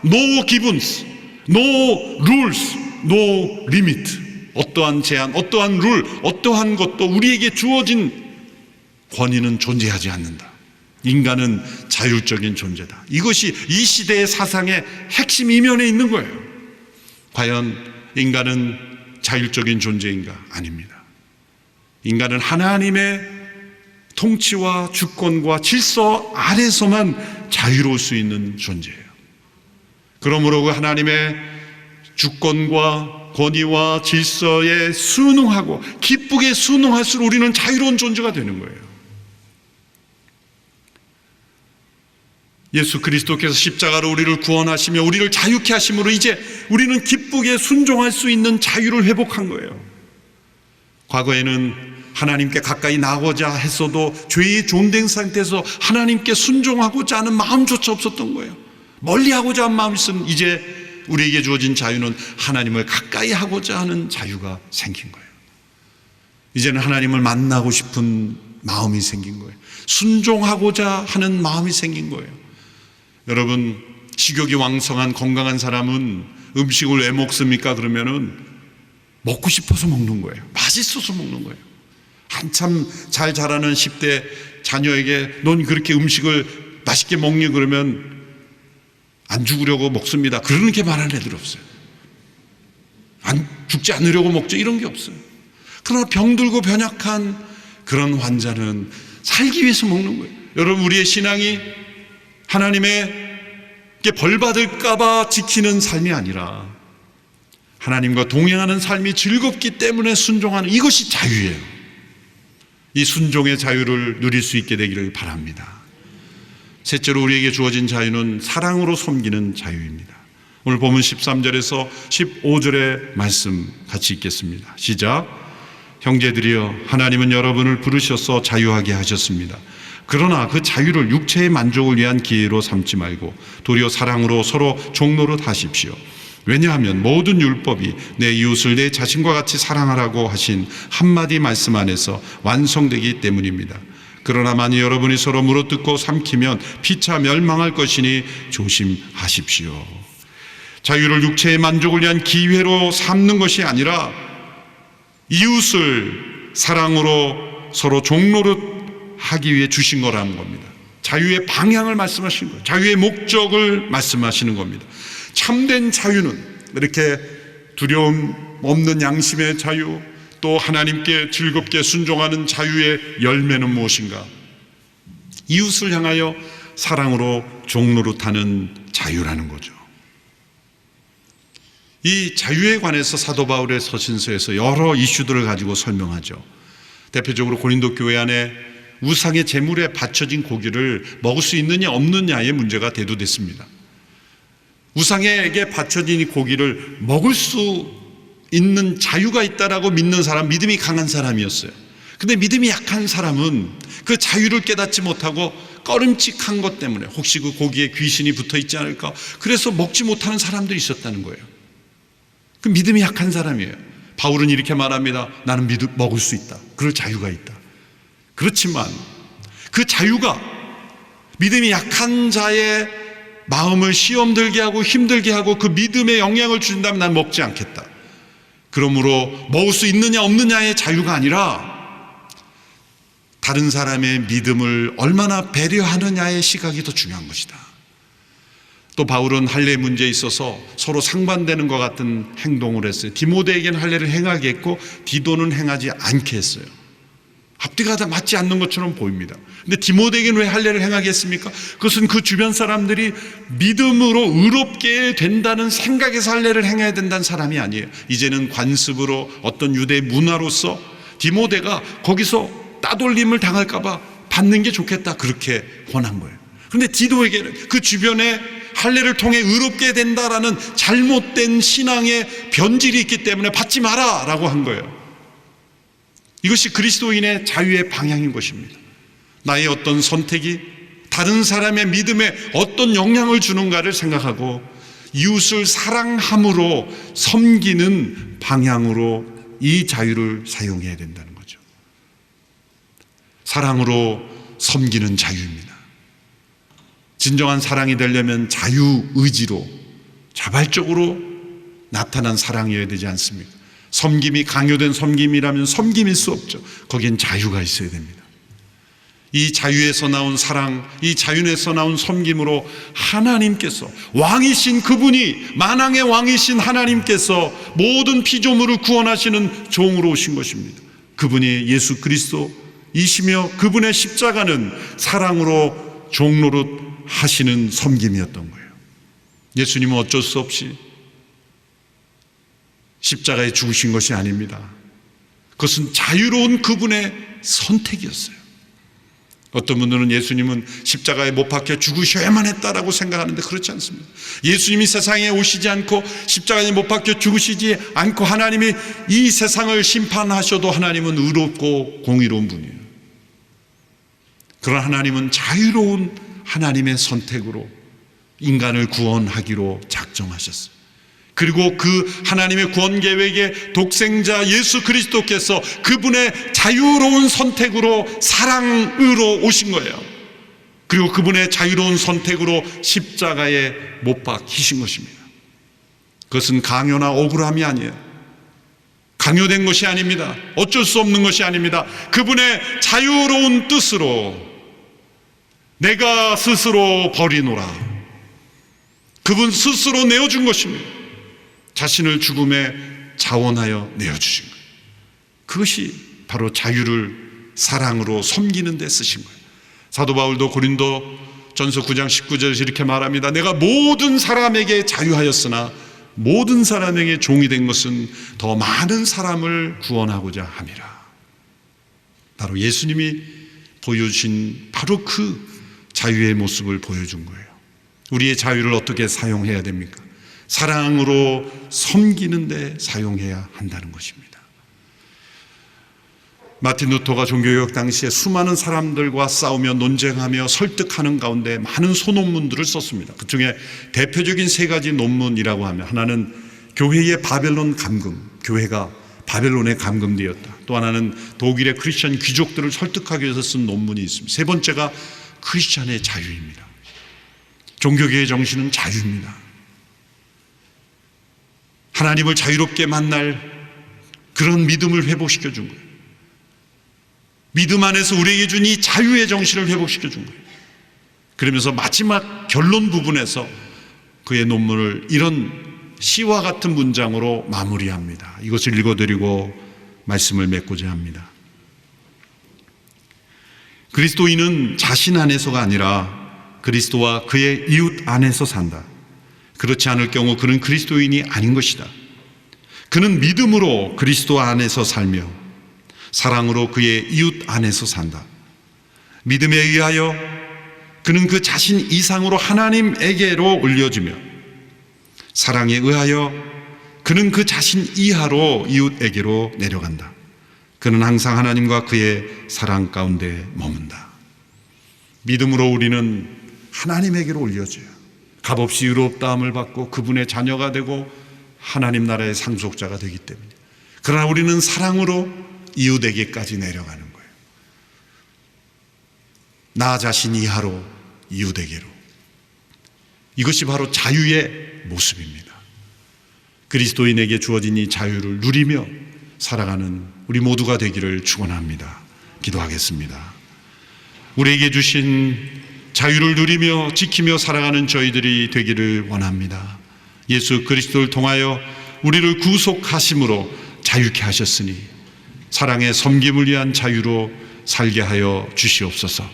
No givens, no rules, no limit. 어떠한 제한, 어떠한 룰, 어떠한 것도 우리에게 주어진 권위는 존재하지 않는다. 인간은 자율적인 존재다. 이것이 이 시대의 사상의 핵심 이면에 있는 거예요. 과연 인간은 자율적인 존재인가? 아닙니다. 인간은 하나님의 통치와 주권과 질서 아래서만 자유로울 수 있는 존재예요. 그러므로 그 하나님의 주권과 권위와 질서에 순응하고 기쁘게 순응할수록 우리는 자유로운 존재가 되는 거예요. 예수 그리스도께서 십자가로 우리를 구원하시며 우리를 자유케 하심으로 이제 우리는 기쁘게 순종할 수 있는 자유를 회복한 거예요. 과거에는 하나님께 가까이 나가고자 했어도 죄의 존된 상태에서 하나님께 순종하고자 하는 마음조차 없었던 거예요. 멀리하고자 하는 마음이 있으면 이제 우리에게 주어진 자유는 하나님을 가까이 하고자 하는 자유가 생긴 거예요. 이제는 하나님을 만나고 싶은 마음이 생긴 거예요. 순종하고자 하는 마음이 생긴 거예요. 여러분, 식욕이 왕성한 건강한 사람은 음식을 왜 먹습니까? 그러면은 먹고 싶어서 먹는 거예요. 맛있어서 먹는 거예요. 한참 잘 자라는 10대 자녀에게 넌 그렇게 음식을 맛있게 먹니? 그러면 안 죽으려고 먹습니다. 그러는 게 말하는 애들 없어요. 안 죽지 않으려고 먹죠. 이런 게 없어요. 그러나 병들고 변약한 그런 환자는 살기 위해서 먹는 거예요. 여러분, 우리의 신앙이 하나님에게 벌 받을까 봐 지키는 삶이 아니라 하나님과 동행하는 삶이 즐겁기 때문에 순종하는, 이것이 자유예요. 이 순종의 자유를 누릴 수 있게 되기를 바랍니다. 셋째로 우리에게 주어진 자유는 사랑으로 섬기는 자유입니다. 오늘 본문 13절에서 15절의 말씀 같이 읽겠습니다. 시작. 형제들이여, 하나님은 여러분을 부르셔서 자유하게 하셨습니다. 그러나 그 자유를 육체의 만족을 위한 기회로 삼지 말고 도리어 사랑으로 서로 종노릇 하십시오. 왜냐하면 모든 율법이 내 이웃을 내 자신과 같이 사랑하라고 하신 한마디 말씀 안에서 완성되기 때문입니다. 그러나 만일 여러분이 서로 물어뜯고 삼키면 피차 멸망할 것이니 조심하십시오. 자유를 육체의 만족을 위한 기회로 삼는 것이 아니라 이웃을 사랑으로 서로 종노릇 하기 위해 주신 거라는 겁니다. 자유의 방향을 말씀하시는 거예요. 자유의 목적을 말씀하시는 겁니다. 참된 자유는 이렇게 두려움 없는 양심의 자유, 또 하나님께 즐겁게 순종하는 자유의 열매는 무엇인가? 이웃을 향하여 사랑으로 종노릇하는 자유라는 거죠. 이 자유에 관해서 사도 바울의 서신서에서 여러 이슈들을 가지고 설명하죠. 대표적으로 고린도 교회 안에 우상의 제물에 바쳐진 고기를 먹을 수 있느냐 없느냐의 문제가 대두됐습니다. 우상에게 바쳐진 이 고기를 먹을 수 있는 자유가 있다라고 믿는 사람, 믿음이 강한 사람이었어요. 근데 믿음이 약한 사람은 그 자유를 깨닫지 못하고 꺼림칙한 것 때문에 혹시 그 고기에 귀신이 붙어 있지 않을까, 그래서 먹지 못하는 사람들이 있었다는 거예요. 그 믿음이 약한 사람이에요. 바울은 이렇게 말합니다. 나는 먹을 수 있다. 그럴 자유가 있다. 그렇지만 그 자유가 믿음이 약한 자의 마음을 시험들게 하고 힘들게 하고 그 믿음에 영향을 준다면 난 먹지 않겠다. 그러므로 먹을 수 있느냐 없느냐의 자유가 아니라 다른 사람의 믿음을 얼마나 배려하느냐의 시각이 더 중요한 것이다. 또 바울은 할례 문제에 있어서 서로 상반되는 것 같은 행동을 했어요. 디모데에게는 할례를 행하게 했고 디도는 행하지 않게 했어요. 앞뒤가 다 맞지 않는 것처럼 보입니다. 근데 디모데에게는 왜 할례를 행하게 했습니까? 그것은 그 주변 사람들이 믿음으로 의롭게 된다는 생각에서 할례를 행해야 된다는 사람이 아니에요. 이제는 관습으로 어떤 유대 문화로서 디모데가 거기서 따돌림을 당할까 봐 받는 게 좋겠다, 그렇게 권한 거예요. 그런데 디도에게는 그 주변에 할례를 통해 의롭게 된다라는 잘못된 신앙의 변질이 있기 때문에 받지 마라 라고 한 거예요. 이것이 그리스도인의 자유의 방향인 것입니다. 나의 어떤 선택이 다른 사람의 믿음에 어떤 영향을 주는가를 생각하고 이웃을 사랑함으로 섬기는 방향으로 이 자유를 사용해야 된다는 거죠. 사랑으로 섬기는 자유입니다. 진정한 사랑이 되려면 자유의지로 자발적으로 나타난 사랑이어야 되지 않습니까? 섬김이 강요된 섬김이라면 섬김일 수 없죠. 거기엔 자유가 있어야 됩니다. 이 자유에서 나온 사랑, 이 자유에서 나온 섬김으로 하나님께서, 왕이신 그분이, 만왕의 왕이신 하나님께서 모든 피조물을 구원하시는 종으로 오신 것입니다. 그분이 예수 그리스도이시며 그분의 십자가는 사랑으로 종노릇 하시는 섬김이었던 거예요. 예수님은 어쩔 수 없이 십자가에 죽으신 것이 아닙니다. 그것은 자유로운 그분의 선택이었어요. 어떤 분들은 예수님은 십자가에 못 박혀 죽으셔야만 했다라고 생각하는데 그렇지 않습니다. 예수님이 세상에 오시지 않고 십자가에 못 박혀 죽으시지 않고 하나님이 이 세상을 심판하셔도 하나님은 의롭고 공의로운 분이에요. 그러나 하나님은 자유로운 하나님의 선택으로 인간을 구원하기로 작정하셨어요. 그리고 그 하나님의 구원 계획의 독생자 예수 그리스도께서 그분의 자유로운 선택으로 사랑으로 오신 거예요. 그리고 그분의 자유로운 선택으로 십자가에 못 박히신 것입니다. 그것은 강요나 억울함이 아니에요. 강요된 것이 아닙니다. 어쩔 수 없는 것이 아닙니다. 그분의 자유로운 뜻으로 내가 스스로 버리노라. 그분 스스로 내어준 것입니다. 자신을 죽음에 자원하여 내어주신 거예요. 그것이 바로 자유를 사랑으로 섬기는 데 쓰신 거예요. 사도 바울도 고린도 전서 9장 19절에서 이렇게 말합니다. 내가 모든 사람에게 자유하였으나 모든 사람에게 종이 된 것은 더 많은 사람을 구원하고자 함이라. 바로 예수님이 보여주신 바로 그 자유의 모습을 보여준 거예요. 우리의 자유를 어떻게 사용해야 됩니까? 사랑으로 섬기는 데 사용해야 한다는 것입니다. 마틴 루터가 종교개혁 당시에 수많은 사람들과 싸우며 논쟁하며 설득하는 가운데 많은 소논문들을 썼습니다. 그 중에 대표적인 세 가지 논문이라고 하면, 하나는 교회의 바벨론 감금, 교회가 바벨론에 감금되었다. 또 하나는 독일의 크리스천 귀족들을 설득하기 위해서 쓴 논문이 있습니다. 세 번째가 크리스천의 자유입니다. 종교개혁의 정신은 자유입니다. 하나님을 자유롭게 만날 그런 믿음을 회복시켜 준 거예요. 믿음 안에서 우리에게 준 이 자유의 정신을 회복시켜 준 거예요. 그러면서 마지막 결론 부분에서 그의 논문을 이런 시와 같은 문장으로 마무리합니다. 이것을 읽어드리고 말씀을 맺고자 합니다. 그리스도인은 자신 안에서가 아니라 그리스도와 그의 이웃 안에서 산다. 그렇지 않을 경우 그는 그리스도인이 아닌 것이다. 그는 믿음으로 그리스도 안에서 살며 사랑으로 그의 이웃 안에서 산다. 믿음에 의하여 그는 그 자신 이상으로 하나님에게로 올려지며 사랑에 의하여 그는 그 자신 이하로 이웃에게로 내려간다. 그는 항상 하나님과 그의 사랑 가운데 머문다. 믿음으로 우리는 하나님에게로 올려져요. 값없이 의롭다함을 받고 그분의 자녀가 되고 하나님 나라의 상속자가 되기 때문에. 그러나 우리는 사랑으로 이웃에게까지 내려가는 거예요. 나 자신 이하로 이웃에게로. 이것이 바로 자유의 모습입니다. 그리스도인에게 주어진 이 자유를 누리며 살아가는 우리 모두가 되기를 축원합니다. 기도하겠습니다. 우리에게 주신 자유를 누리며 지키며 살아가는 저희들이 되기를 원합니다. 예수 그리스도를 통하여 우리를 구속하심으로 자유케 하셨으니 사랑의 섬김을 위한 자유로 살게 하여 주시옵소서.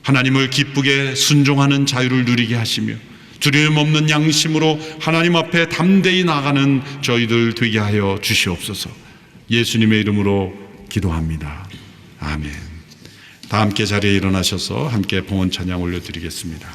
하나님을 기쁘게 순종하는 자유를 누리게 하시며 두려움 없는 양심으로 하나님 앞에 담대히 나가는 저희들 되게 하여 주시옵소서. 예수님의 이름으로 기도합니다. 아멘. 다 함께 자리에 일어나셔서 함께 봉헌 찬양 올려드리겠습니다.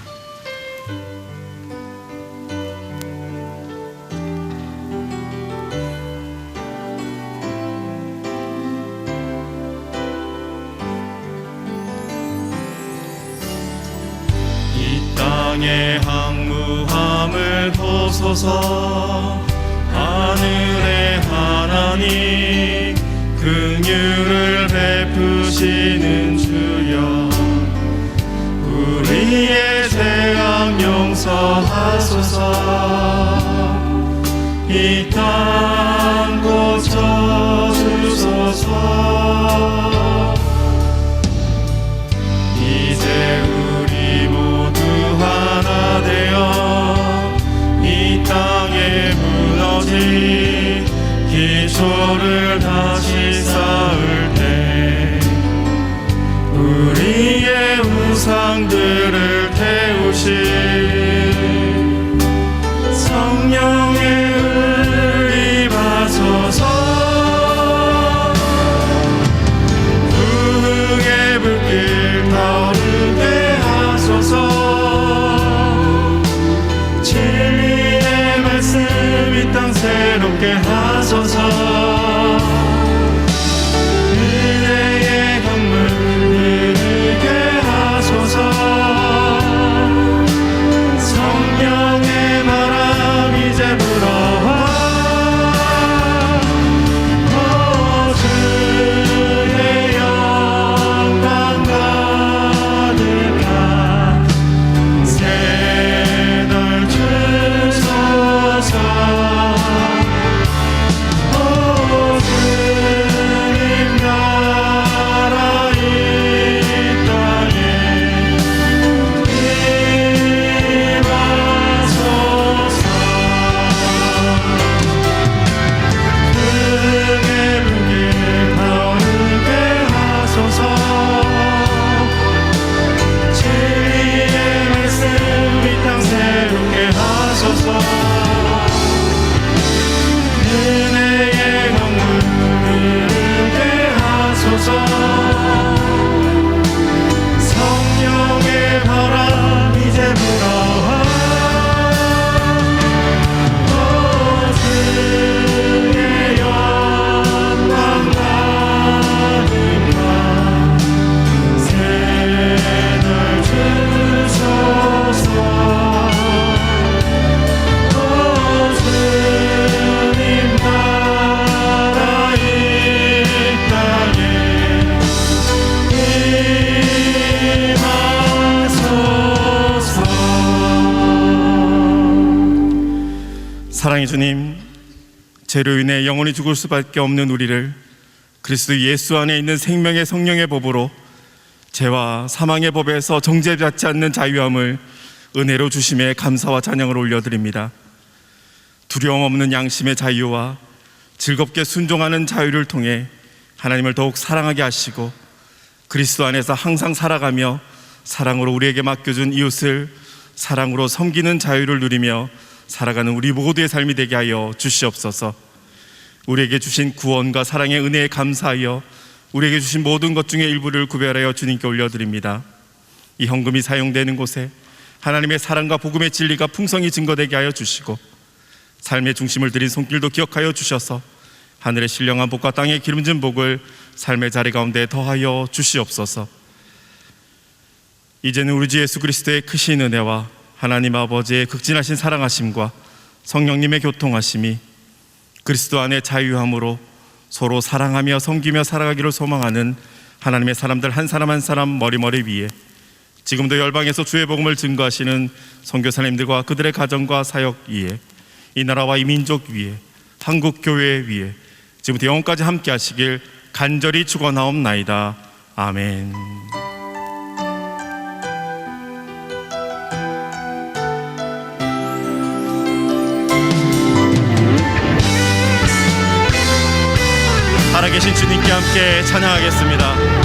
이 땅의 항무함을 보소서. 하늘의 하나님 긍휼을 베푸시는 주여, 우리의 죄악 용서하소서. 이 땅 고쳐주소서. 이제 우리 모두 하나 되어 이 땅에 무너진 기초를 다시 쌓을 때 우리의 우상들을 태우신 성령의 을 입하소서. 부흥의 불빛 새롭게 하소서. 은혜의 강물 흐르게 하소서. 성령의 바람 이제 불어와. 오 주의 영광 가득한 새날 주소서. 오 주님 나라 이 땅에 임하소서. 크게 불길 타오르게 하소서. 진리의 말씀 이 땅 새롭게 하소서. 은혜의 강물 흐르게 하소서. 성령의 바람 이제 불어와. 오 주의 영광 가득한 새날 주소서. 오 주님 나라 이 땅에 임하소서. 사랑의 주님, 죄로 인해 영원히 죽을 수밖에 없는 우리를 그리스도 예수 안에 있는 생명의 성령의 법으로 죄와 사망의 법에서 정죄받지 않는 자유함을 은혜로 주심에 감사와 찬양을 올려드립니다. 두려움 없는 양심의 자유와 즐겁게 순종하는 자유를 통해 하나님을 더욱 사랑하게 하시고 그리스도 안에서 항상 살아가며 사랑으로 우리에게 맡겨준 이웃을 사랑으로 섬기는 자유를 누리며 살아가는 우리 모두의 삶이 되게 하여 주시옵소서. 우리에게 주신 구원과 사랑의 은혜에 감사하여 우리에게 주신 모든 것 중에 일부를 구별하여 주님께 올려드립니다. 이 헌금이 사용되는 곳에 하나님의 사랑과 복음의 진리가 풍성히 증거되게 하여 주시고 삶의 중심을 들인 손길도 기억하여 주셔서 하늘의 신령한 복과 땅의 기름진 복을 삶의 자리 가운데 더하여 주시옵소서. 이제는 우리 주 예수 그리스도의 크신 은혜와 하나님 아버지의 극진하신 사랑하심과 성령님의 교통하심이 그리스도 안의 자유함으로 서로 사랑하며 섬기며 살아가기를 소망하는 하나님의 사람들 한 사람 한 사람 머리머리 위에 지금도 열방에서 주의 복음을 증거하시는 선교사님들과 그들의 가정과 사역 위에 이 나라와 이 민족 위에 한국 교회 위에 지금부터 영원까지 함께 하시길 간절히 축원하옵나이다. 아멘. 살아계신 주님께 함께 찬양하겠습니다.